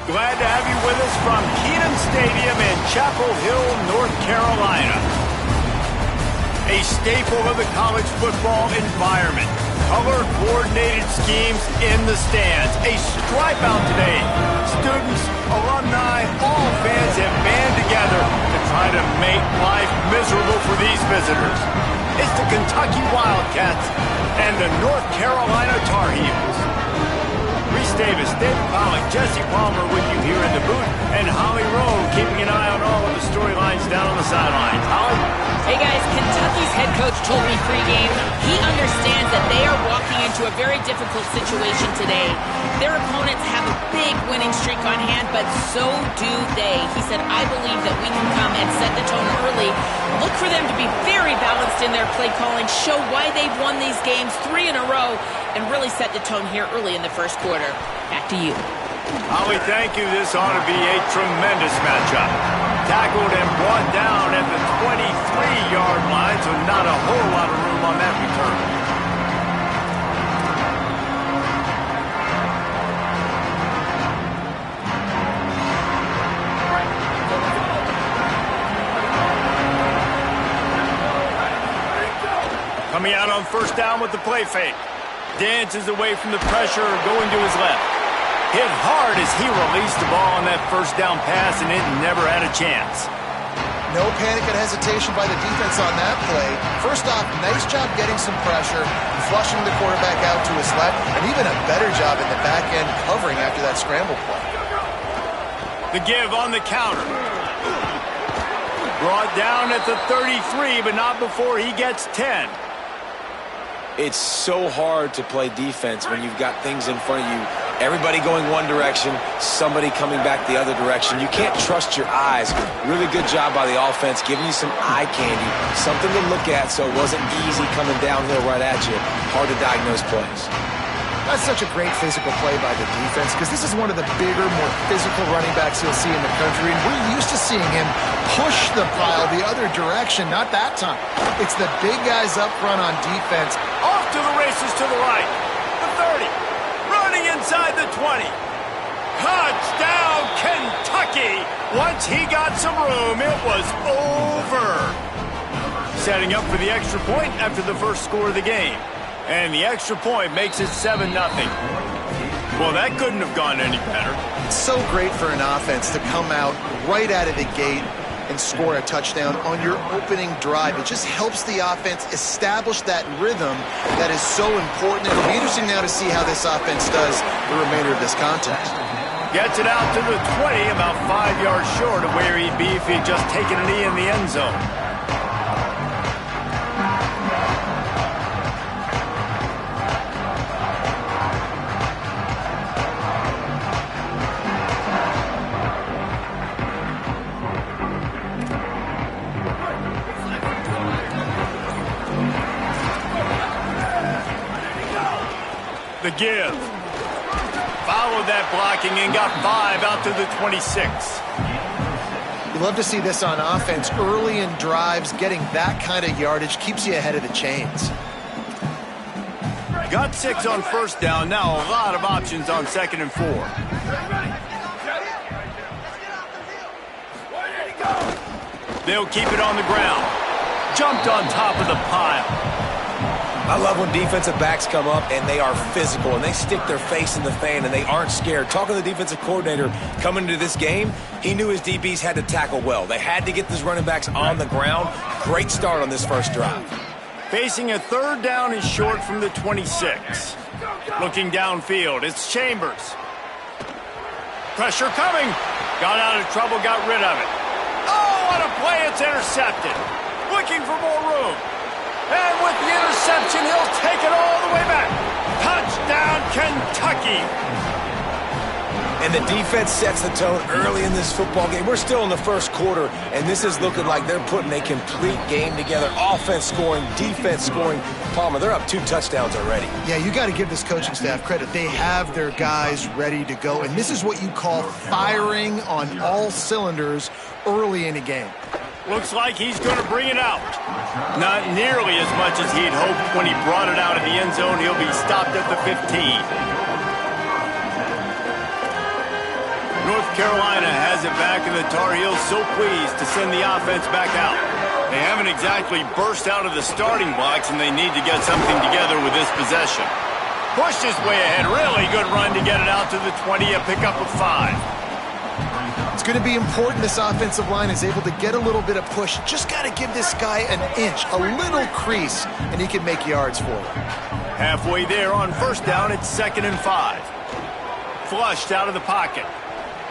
Glad to have you with us from Kenan Stadium in Chapel Hill, North Carolina. A staple of the college football environment. Color-coordinated schemes in the stands. A stripe out today. Students, alumni, all fans have band together to try to make life miserable for these visitors. It's the Kentucky Wildcats and the North Carolina Tar Heels. Reese Davis, David Pollock, Jesse Palmer with you here in the booth, and Holly Rowe keeping an eye on all of the storylines down on the sidelines. Holly? Hey guys, Kentucky's head coach told me pregame he understands that they are walking into a very difficult situation today. Their opponents have a big winning streak on hand, but so do they. He said, I believe that we can come and set the tone early. Look for them to be very balanced in their play calling, show why they've won these games 3 in a row, and really set the tone here early in the first quarter. Back to you. Holly, thank you. This ought to be a tremendous matchup. Tackled and brought down at the 23-yard line, so not a whole lot of room on that return. Coming out on first down with the play fake. Dances away from the pressure, going to his left. Hit hard as he released the ball on that first down pass, and it never had a chance. No panic and hesitation by the defense on that play. First off, nice job getting some pressure, flushing the quarterback out to his left, and even a better job in the back end covering after that scramble play. The give on the counter. Brought down at the 33, but not before he gets 10. It's so hard to play defense when you've got things in front of you. Everybody going one direction, somebody coming back the other direction. You can't trust your eyes. Really good job by the offense, giving you some eye candy, something to look at so it wasn't easy coming downhill right at you. Hard to diagnose plays. That's such a great physical play by the defense because this is one of the bigger, more physical running backs you'll see in the country, and we're used to seeing him push the pile the other direction. Not that time. It's the big guys up front on defense. Off to the races to the right. The 30. Running inside the 20. Touchdown, Kentucky! Once he got some room, it was over. Setting up for the extra point after the first score of the game. And the extra point makes it 7-0. Well, that couldn't have gone any better. It's so great for an offense to come out right out of the gate and score a touchdown on your opening drive. It just helps the offense establish that rhythm that is so important. It'll be interesting now to see how this offense does the remainder of this contest. Gets it out to the 20, about 5 yards short of where he'd be if he'd just taken a knee in the end zone. The give. Followed that blocking and got 5 out to the 26. You love to see this on offense. Early in drives, getting that kind of yardage keeps you ahead of the chains. Got 6 on first down. Now a lot of options on 2nd and 4. They'll keep it on the ground. Jumped on top of the pile. I love when defensive backs come up and they are physical and they stick their face in the fan and they aren't scared. Talking to the defensive coordinator coming into this game, he knew his DBs had to tackle well. They had to get these running backs on the ground. Great start on this first drive. Facing a 3rd down and short from the 26. Looking downfield, it's Chambers. Pressure coming. Got out of trouble, got rid of it. Oh, what a play, it's intercepted. Looking for more room. And with the interception, he'll take it all the way back. Touchdown, Kentucky. And the defense sets the tone early in this football game. We're still in the first quarter, and this is looking like they're putting a complete game together. Offense scoring, defense scoring. Palmer, they're up 2 touchdowns already. Yeah, you got to give this coaching staff credit. They have their guys ready to go, and this is what you call firing on all cylinders early in a game. Looks like he's going to bring it out. Not nearly as much as he'd hoped when he brought it out of the end zone. He'll be stopped at the 15. Carolina has it back, and the Tar Heels so pleased to send the offense back out. They haven't exactly burst out of the starting blocks, and they need to get something together with this possession. Pushed his way ahead. Really good run to get it out to the 20, a pickup of 5. It's going to be important this offensive line is able to get a little bit of push. Just got to give this guy an inch, a little crease, and he can make yards for it. Halfway there on first down, it's 2nd and 5. Flushed out of the pocket.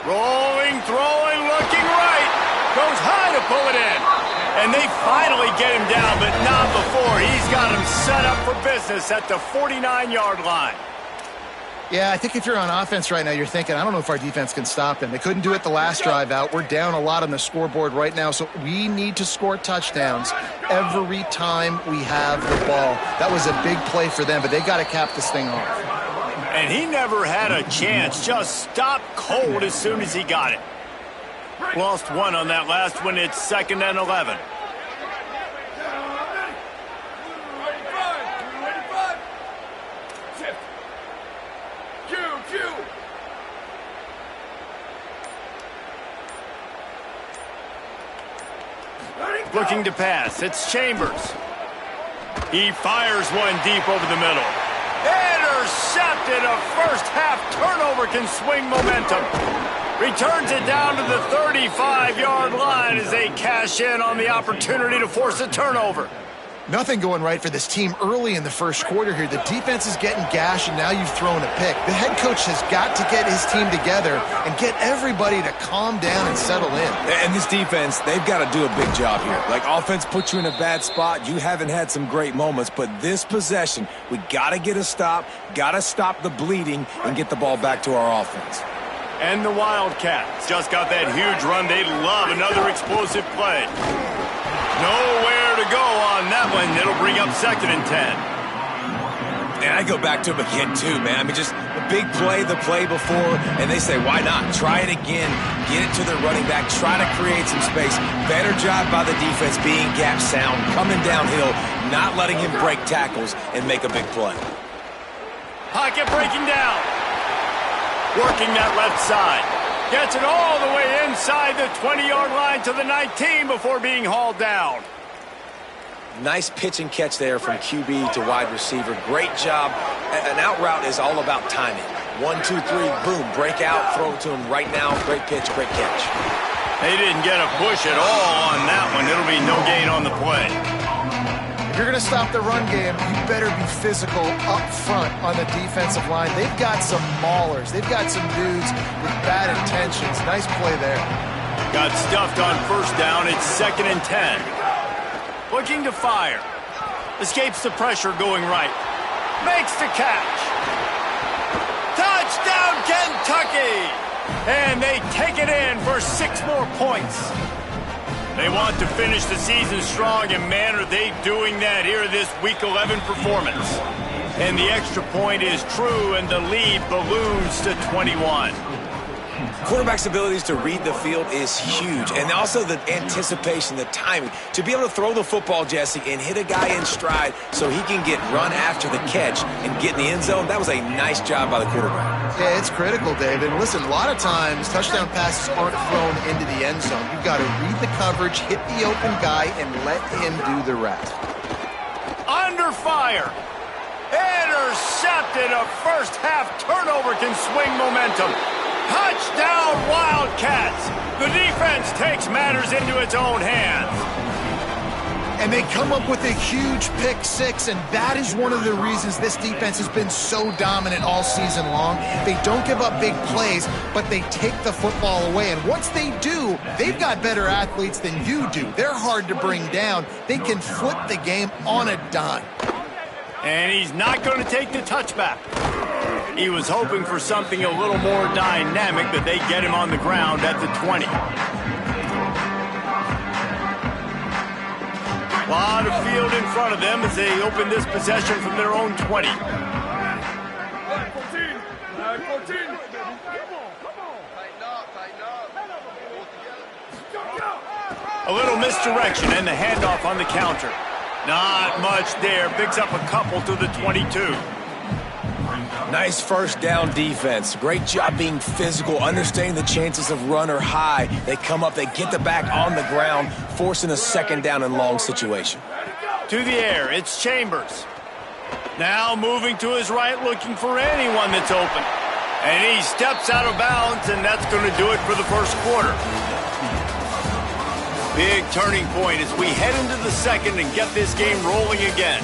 Rolling, throwing, looking right. Goes high to pull it in. And they finally get him down, but not before. He's got him set up for business at the 49-yard line. Yeah, I think if you're on offense right now, you're thinking, I don't know if our defense can stop them. They couldn't do it the last drive out. We're down a lot on the scoreboard right now, so we need to score touchdowns every time we have the ball. That was a big play for them, but they got to cap this thing off. And he never had a chance. Just stopped cold as soon as he got it. Lost one on that last one. It's 2nd and 11. Looking to pass. It's Chambers. He fires one deep over the middle. Intercepted. A first-half turnover can swing momentum. Returns it down to the 35-yard line as they cash in on the opportunity to force a turnover. Nothing going right for this team early in the first quarter here. The defense is getting gashed, and now you've thrown a pick. The head coach has got to get his team together and get everybody to calm down and settle in. And this defense, they've got to do a big job here. Like, offense put you in a bad spot. You haven't had some great moments, but this possession, we got to get a stop, got to stop the bleeding, and get the ball back to our offense. And the Wildcats just got that huge run. They love another explosive play. Nowhere to go on that one. It'll bring up 2nd and 10. And I go back to him again, too, man. I mean, just a big play, the play before, and they say, why not? Try it again. Get it to the running back. Try to create some space. Better job by the defense being gap sound, coming downhill, not letting him break tackles and make a big play. Pocket breaking down. Working that left side. Gets it all the way inside the 20-yard line to the 19 before being hauled down. Nice pitch and catch there from QB to wide receiver. Great job. An out route is all about timing. 1, 2, 3, boom, break out, throw it to him right now. Great pitch, great catch. They didn't get a push at all on that one. It'll be no gain on the play. If you're going to stop the run game, you better be physical up front on the defensive line. They've got some maulers. They've got some dudes with bad intentions. Nice play there. Got stuffed on first down. It's 2nd and 10. Looking to fire. Escapes the pressure going right. Makes the catch. Touchdown, Kentucky! And they take it in for 6 more points. They want to finish the season strong, and man, are they doing that here this Week 11 performance. And the extra point is true, and the lead balloons to 21. Quarterback's abilities to read the field is huge, and also the anticipation, the timing. To be able to throw the football, Jesse, and hit a guy in stride so he can get run after the catch and get in the end zone, that was a nice job by the quarterback. Yeah, it's critical, David. Listen, a lot of times touchdown passes aren't thrown into the end zone. You've got to read the coverage, hit the open guy, and let him do the rest. Under fire. Intercepted. A first-half turnover can swing momentum. Touchdown, Wildcats! The defense takes matters into its own hands. And they come up with a huge pick 6, and that is one of the reasons this defense has been so dominant all season long. They don't give up big plays, but they take the football away. And once they do, they've got better athletes than you do. They're hard to bring down. They can flip the game on a dime. And he's not going to take the touchback. He was hoping for something a little more dynamic, but they get him on the ground at the 20. A lot of field in front of them as they open this possession from their own 20. A little misdirection and the handoff on the counter. Not much there. Picks up a couple to the 22. Nice first down defense. Great job being physical, understanding the chances of run or high. They come up, they get the back on the ground, forcing a second down and long situation. To the air, it's Chambers. Now moving to his right, looking for anyone that's open. And he steps out of bounds, and that's going to do it for the first quarter. Big turning point as we head into the second and get this game rolling again.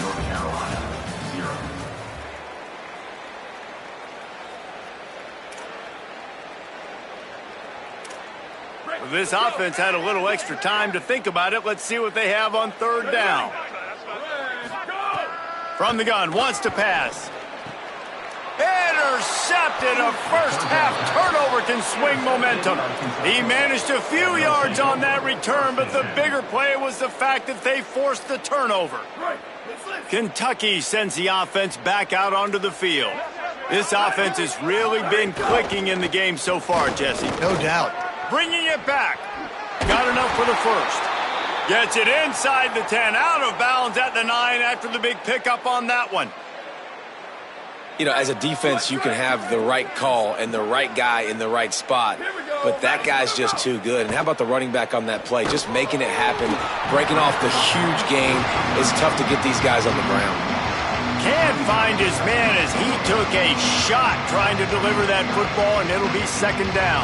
Well, this offense had a little extra time to think about it. Let's see what they have on third down. From the gun, wants to pass. Intercepted. A first-half turnover can swing momentum. He managed a few yards on that return, but the bigger play was the fact that they forced the turnover. Kentucky sends the offense back out onto the field. This offense has really been clicking in the game so far, Jesse. No doubt. Bringing it back. Got enough for the first. Gets it inside the 10, out of bounds at the 9 after the big pickup on that one. You know, as a defense, you can have the right call and the right guy in the right spot, but that guy's just too good. And how about the running back on that play? Just making it happen, breaking off the huge gain. It's tough to get these guys on the ground. Can't find his man as he took a shot trying to deliver that football, and it'll be second down.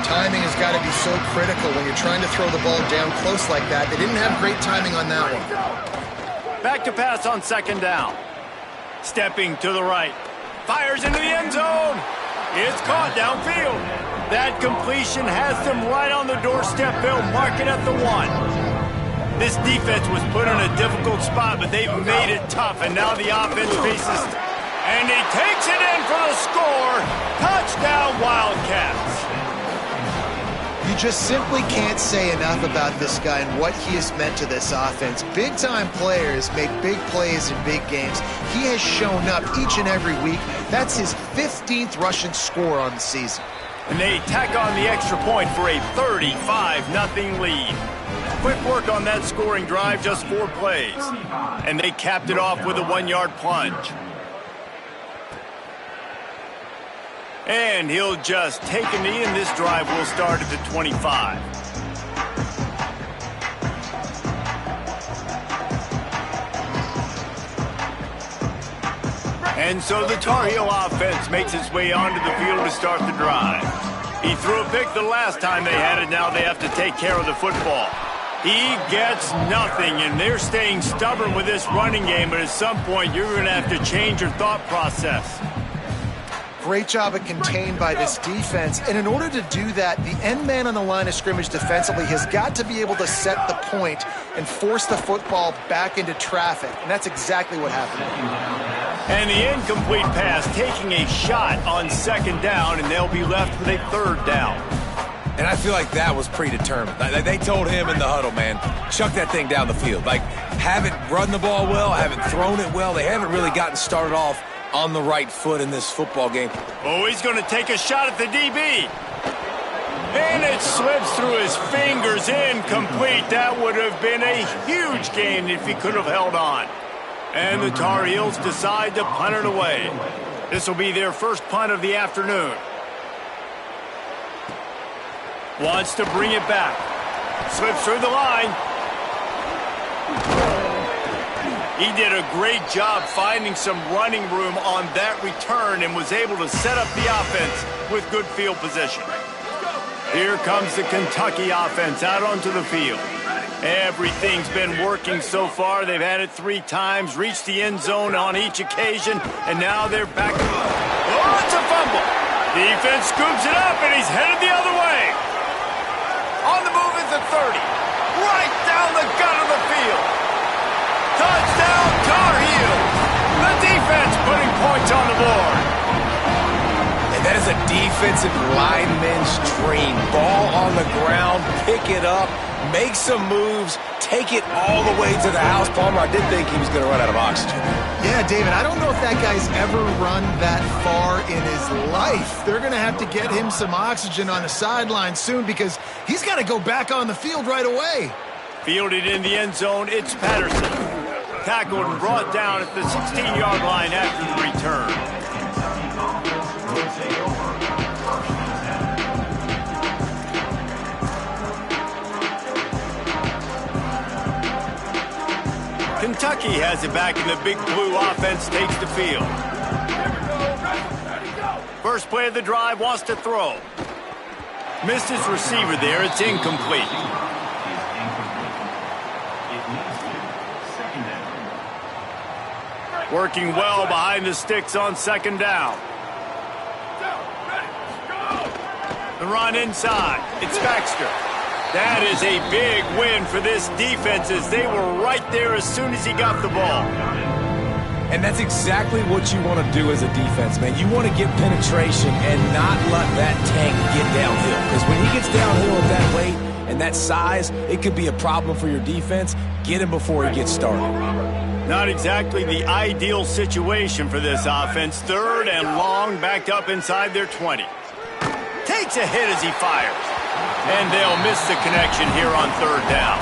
Timing has got to be so critical when you're trying to throw the ball down close like that. They didn't have great timing on that one. Back to pass on second down. Stepping to the right. Fires into the end zone. It's caught downfield. That completion has them right on the doorstep. They'll mark it at the 1. This defense was put in a difficult spot, but they've made it tough, and now the offense faces. And he takes it in for the score. Touchdown, Wildcats. You just simply can't say enough about this guy and what he has meant to this offense. Big-time players make big plays in big games. He has shown up each and every week. That's his 15th rushing score on the season. And they tack on the extra point for a 35-0 lead. Quick work on that scoring drive, just 4 plays. And they capped it off with a 1-yard plunge. And he'll just take a knee, and this drive will start at the 25. And so the Tar Heel offense makes its way onto the field to start the drive. He threw a pick the last time they had it. Now they have to take care of the football. He gets nothing, and they're staying stubborn with this running game, but at some point you're going to have to change your thought process. Great job of contained by this defense. And in order to do that, the end man on the line of scrimmage defensively has got to be able to set the point and force the football back into traffic. And that's exactly what happened. And the incomplete pass taking a shot on second down, and they'll be left with a third down. And I feel like that was predetermined. They told him in the huddle, man, chuck that thing down the field. Like, haven't run the ball well, haven't thrown it well. They haven't really gotten started off on the right foot in this football game. Oh, he's going to take a shot at the DB. And it slips through his fingers, incomplete. That would have been a huge gain if he could have held on. And the Tar Heels decide to punt it away. This will be their first punt of the afternoon. Wants to bring it back. Slips through the line. He did a great job finding some running room on that return and was able to set up the offense with good field position. Here comes the Kentucky offense out onto the field. Everything's been working so far. They've had it 3 times, reached the end zone on each occasion, and now they're back. Oh, it's a fumble. Defense scoops it up, and he's headed the other way. On the move is the 30. Right down the gut of the field. Touchdown, Tar Heels. The defense putting points on the board. And that is a defensive lineman's dream. Ball on the ground, pick it up, make some moves, take it all the way to the house. Palmer, I did think he was going to run out of oxygen. Yeah, David, I don't know if that guy's ever run that far in his life. They're going to have to get him some oxygen on the sideline soon because he's got to go back on the field right away. Fielded in the end zone, it's Patterson. Tackled and brought down at the 16-yard line after the return. Lucky has it back, and the big blue offense takes the field. First play of the drive, wants to throw. Missed his receiver there. It's incomplete. Working well behind the sticks on second down. The run inside. It's Baxter. That is a big win for this defense, as they were right there as soon as he got the ball. And that's exactly what you want to do as a defense, man. You want to get penetration and not let that tank get downhill. Because when he gets downhill at that weight and that size, it could be a problem for your defense. Get him before he gets started. Not exactly the ideal situation for this offense. Third and long, backed up inside their 20. Takes a hit as he fires. And they'll miss the connection here on third down.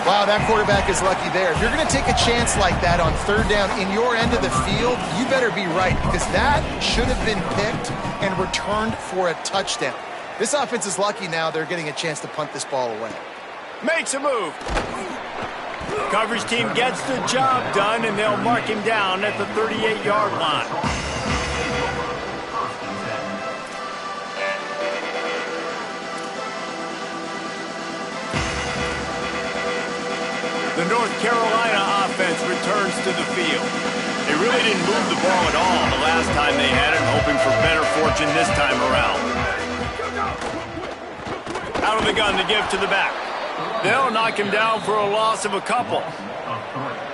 Wow, that quarterback is lucky there. If you're going to take a chance like that on third down in your end of the field, you better be right, because that should have been picked and returned for a touchdown. This offense is lucky now they're getting a chance to punt this ball away. Makes a move. Coverage team gets the job done, and they'll mark him down at the 38-yard line. The North Carolina offense returns to the field. They really didn't move the ball at all the last time they had it, hoping for better fortune this time around. Out of the gun to give to the back. They'll knock him down for a loss of a couple.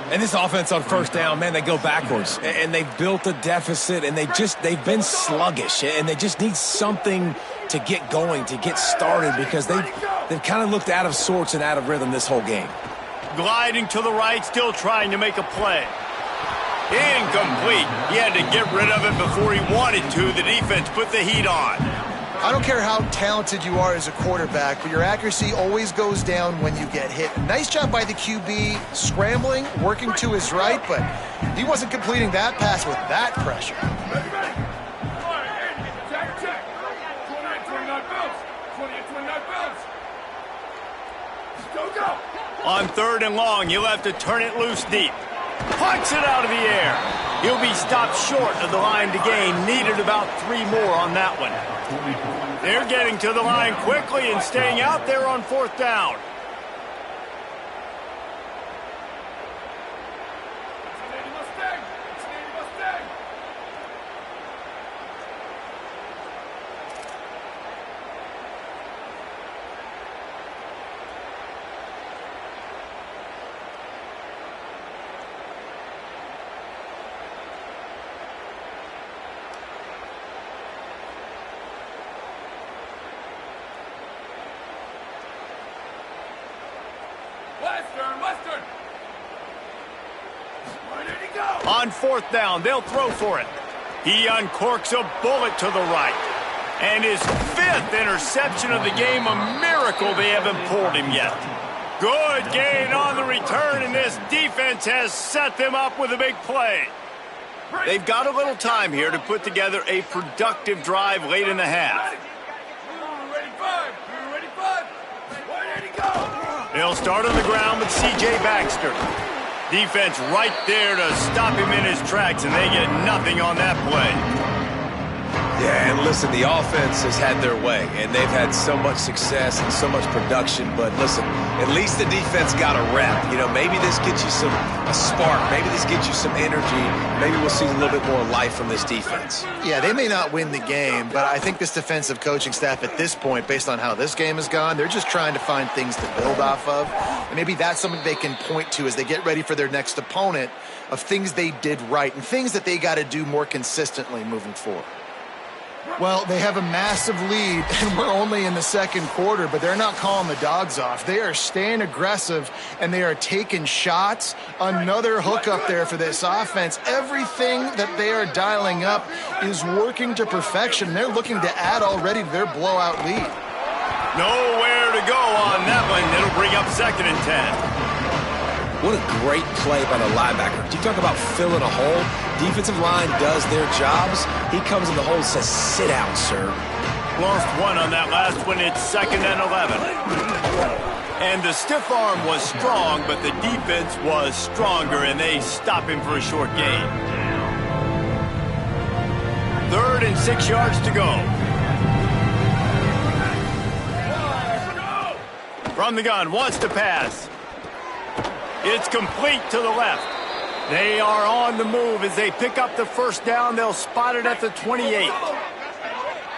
And this offense on first down, man, they go backwards. And they've built a deficit, and they've been sluggish. And they just need something to get going, to get started, because they've kind of looked out of sorts and out of rhythm this whole game. Gliding to the right, still trying to make a play. Incomplete. He had to get rid of it before he wanted to. The defense put the heat on. I don't care how talented you are as a quarterback, but your accuracy always goes down when you get hit. Nice job by the QB, scrambling, working to his right, but he wasn't completing that pass with that pressure. On third and long, he'll have to turn it loose deep. Punts it out of the air. He'll be stopped short of the line to gain. Needed about 3 more on that one. They're getting to the line quickly and staying out there on fourth down. On fourth down, they'll throw for it. He uncorks a bullet to the right. And his 5th interception of the game, a miracle they haven't pulled him yet. Good gain on the return, and this defense has set them up with a big play. They've got a little time here to put together a productive drive late in the half. They'll start on the ground with C.J. Baxter. Defense right there to stop him in his tracks, and they get nothing on that play. Yeah, and listen, the offense has had their way, and they've had so much success and so much production. But listen, at least the defense got a rep. You know, maybe this gets you a spark. Maybe this gets you some energy. Maybe we'll see a little bit more life from this defense. Yeah, they may not win the game, but I think this defensive coaching staff at this point, based on how this game has gone, they're just trying to find things to build off of. And maybe that's something they can point to as they get ready for their next opponent, of things they did right and things that they got to do more consistently moving forward. Well, they have a massive lead, and we're only in the second quarter, but they're not calling the dogs off. They are staying aggressive, and they are taking shots. Another hook up there for this offense. Everything that they are dialing up is working to perfection. They're looking to add already to their blowout lead. Nowhere to go on that one. It'll bring up 2nd and 10. What a great play by the linebacker. You talk about filling a hole. Defensive line does their jobs. He comes in the hole and says, sit down, sir. Lost 1 on that last one. It's 2nd and 11. And the stiff arm was strong, but the defense was stronger, and they stop him for a short gain. 3rd and 6 yards to go. From the gun, wants to pass. It's complete to the left. They are on the move as they pick up the first down. They'll spot it at the 28.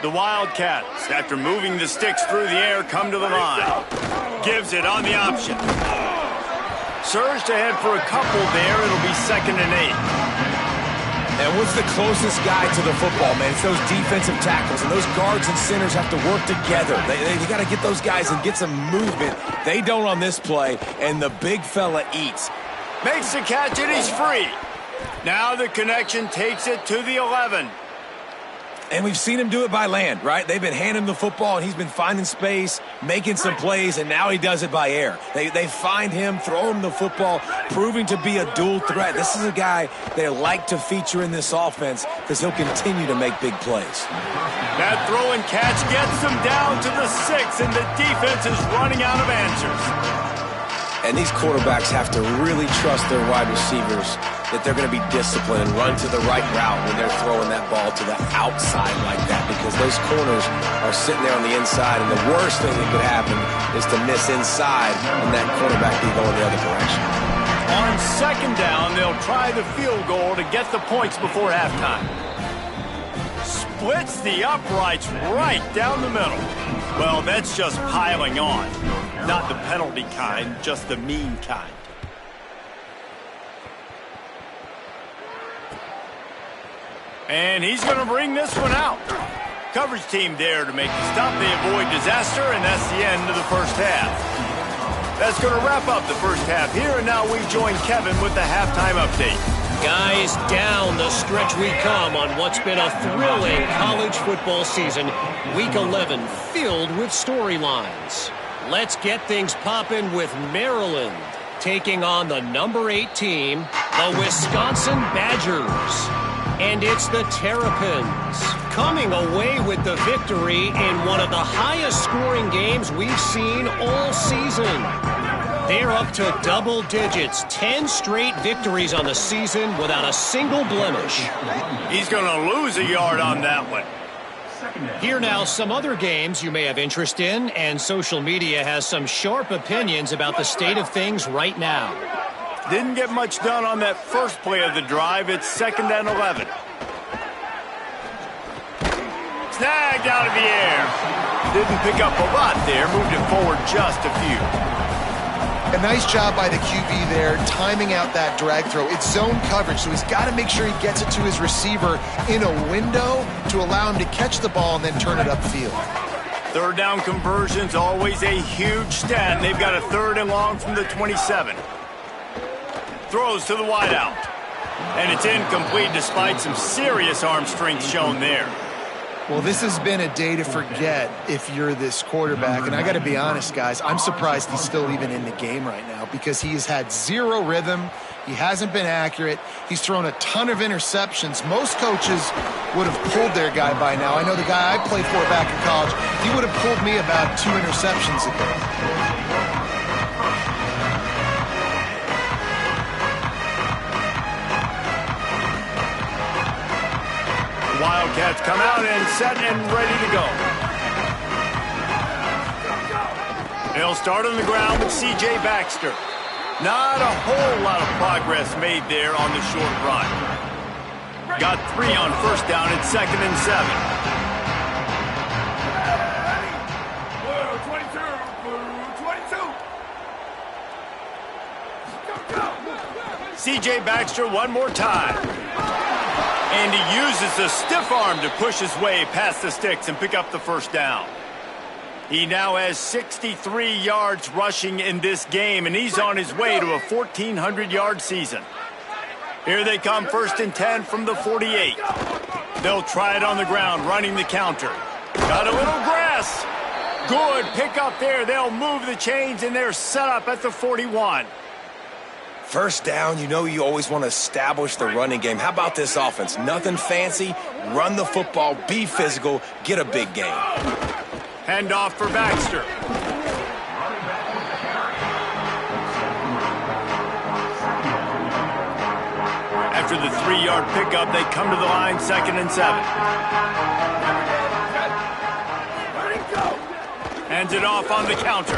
The Wildcats, after moving the sticks through the air, come to the line. Gives it on the option. Surged ahead for a couple there. It'll be 2nd and 8. And what's the closest guy to the football, man? It's those defensive tackles, and those guards and centers have to work together. They got to get those guys and get some movement. They don't on this play, and the big fella eats. Makes the catch, and he's free. Now the connection takes it to the 11. And we've seen him do it by land, right? They've been handing him the football, and he's been finding space, making some plays, and now he does it by air. They find him, throw him the football, proving to be a dual threat. This is a guy they like to feature in this offense because he'll continue to make big plays. That throw and catch gets them down to the 6, and the defense is running out of answers. And these quarterbacks have to really trust their wide receivers that they're going to be disciplined and run to the right route when they're throwing that ball to the outside like that, because those corners are sitting there on the inside, and the worst thing that could happen is to miss inside and that quarterback be going the other direction. On 2nd down, they'll try the field goal to get the points before halftime. Splits the uprights right down the middle. Well, that's just piling on. Not the penalty kind, just the mean kind. And he's going to bring this one out. Coverage team there to make the stop. They avoid disaster, and that's the end of the first half. That's going to wrap up the first half here, and now we join Kevin with the halftime update. Guys, down the stretch we come on what's been a thrilling college football season. Week 11 filled with storylines. Let's get things popping with Maryland taking on the number 8 team, the Wisconsin Badgers. And it's the Terrapins coming away with the victory in one of the highest scoring games we've seen all season. They're up to double digits, 10 straight victories on the season without a single blemish. He's going to lose a yard on that one. Here now, some other games you may have interest in, and social media has some sharp opinions about the state of things right now. Didn't get much done on that first play of the drive. It's 2nd and 11. Snagged out of the air. Didn't pick up a lot there. Moved it forward just a few. A nice job by the QB there, timing out that drag throw. It's zone coverage, so he's got to make sure he gets it to his receiver in a window to allow him to catch the ball and then turn it upfield. 3rd down conversion's always a huge stat. They've got a 3rd and long from the 27. Throws to the wideout. And it's incomplete despite some serious arm strength shown there. Well, this has been a day to forget if you're this quarterback. And I got to be honest, guys, I'm surprised he's still even in the game right now because he has had zero rhythm. He hasn't been accurate. He's thrown a ton of interceptions. Most coaches would have pulled their guy by now. I know the guy I played for back in college, he would have pulled me about 2 interceptions ago. Wildcats come out and set and ready to go. They'll start on the ground with C.J. Baxter. Not a whole lot of progress made there on the short run. Got 3 on 1st down at 2nd and 7. C.J. Baxter one more time. And he uses the stiff arm to push his way past the sticks and pick up the first down. He now has 63 yards rushing in this game, and he's on his way to a 1,400-yard season. Here they come, 1st and 10 from the 48. They'll try it on the ground, running the counter. Got a little grass. Good pickup there. They'll move the chains, and they're set up at the 41. 1st down, you know you always want to establish the running game. How about this offense? Nothing fancy. Run the football, be physical, get a big gain. Handoff for Baxter. After the 3-yard pickup, they come to the line 2nd and 7. Hands it off on the counter.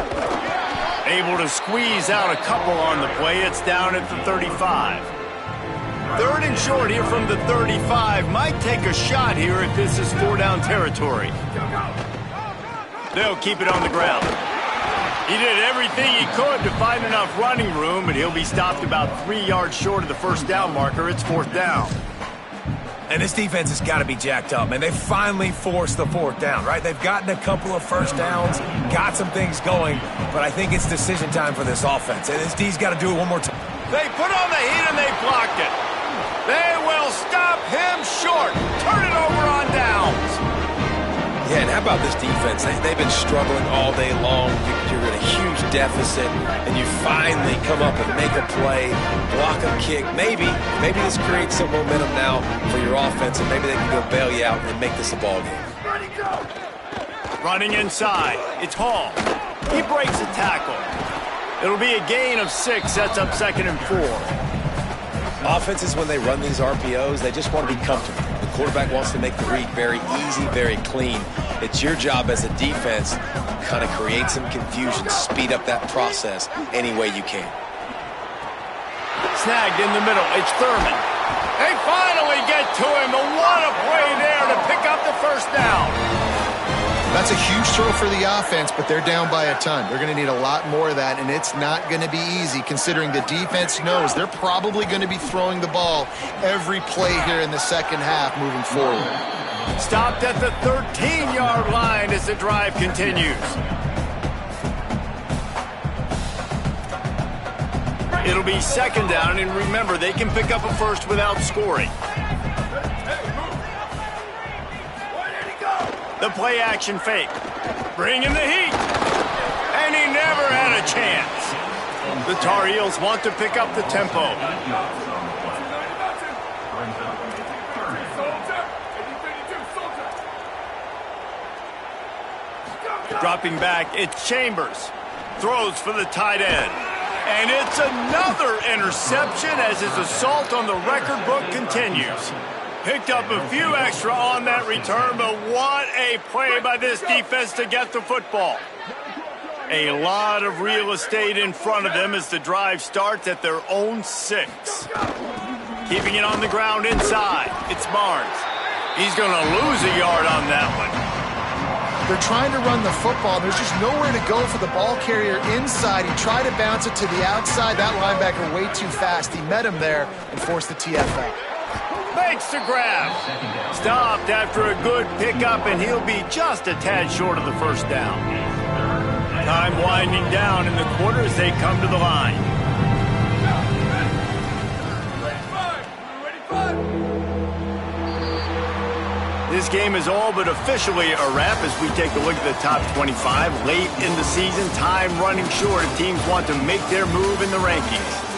Able to squeeze out a couple on the play. It's down at the 35. 3rd and short here from the 35. Might take a shot here if this is 4-down territory. They'll keep it on the ground. He did everything he could to find enough running room, but he'll be stopped about 3 yards short of the 1st down marker. It's 4th down. And this defense has got to be jacked up, man. They finally forced the 4th down, right? They've gotten a couple of 1st downs, got some things going, but I think it's decision time for this offense. And this D's got to do it one more time. They put on the heat and they blocked it. They will stop him short. Turn it over on downs. Yeah, and how about this defense? They've been struggling all day long. You're in a huge deficit, and you finally come up and make a play, block a kick. Maybe this creates some momentum now for your offense, and maybe they can go bail you out and make this a ball game. Running inside. It's Hall. He breaks a tackle. It'll be a gain of 6. Sets up 2nd and 4. Offenses, when they run these RPOs, they just want to be comfortable. The quarterback wants to make the read very easy, very clean. It's your job as a defense to kind of create some confusion, speed up that process any way you can. Snagged in the middle. It's Thurman. They finally get to him. But what a play there to pick up the 1st down. That's a huge throw for the offense, but they're down by a ton. They're going to need a lot more of that, and it's not going to be easy considering the defense knows they're probably going to be throwing the ball every play here in the 2nd half moving forward. Stopped at the 13-yard line as the drive continues. It'll be 2nd down, and remember, they can pick up a 1st without scoring. The play-action fake. Bring in the heat. And he never had a chance. The Tar Heels want to pick up the tempo. Dropping back, it's Chambers. Throws for the tight end. And it's another interception as his assault on the record book continues. Picked up a few extra on that return, but what a play by this defense to get the football. A lot of real estate in front of them as the drive starts at their own 6. Keeping it on the ground inside. It's Barnes. He's going to lose a yard on that one. They're trying to run the football. There's just nowhere to go for the ball carrier inside. He tried to bounce it to the outside. That linebacker way too fast. He met him there and forced the TFL. Makes the grab. Stopped after a good pickup, and he'll be just a tad short of the 1st down. Time winding down in the quarter as they come to the line. This game is all but officially a wrap as we take a look at the top 25. Late in the season, time running short if teams want to make their move in the rankings.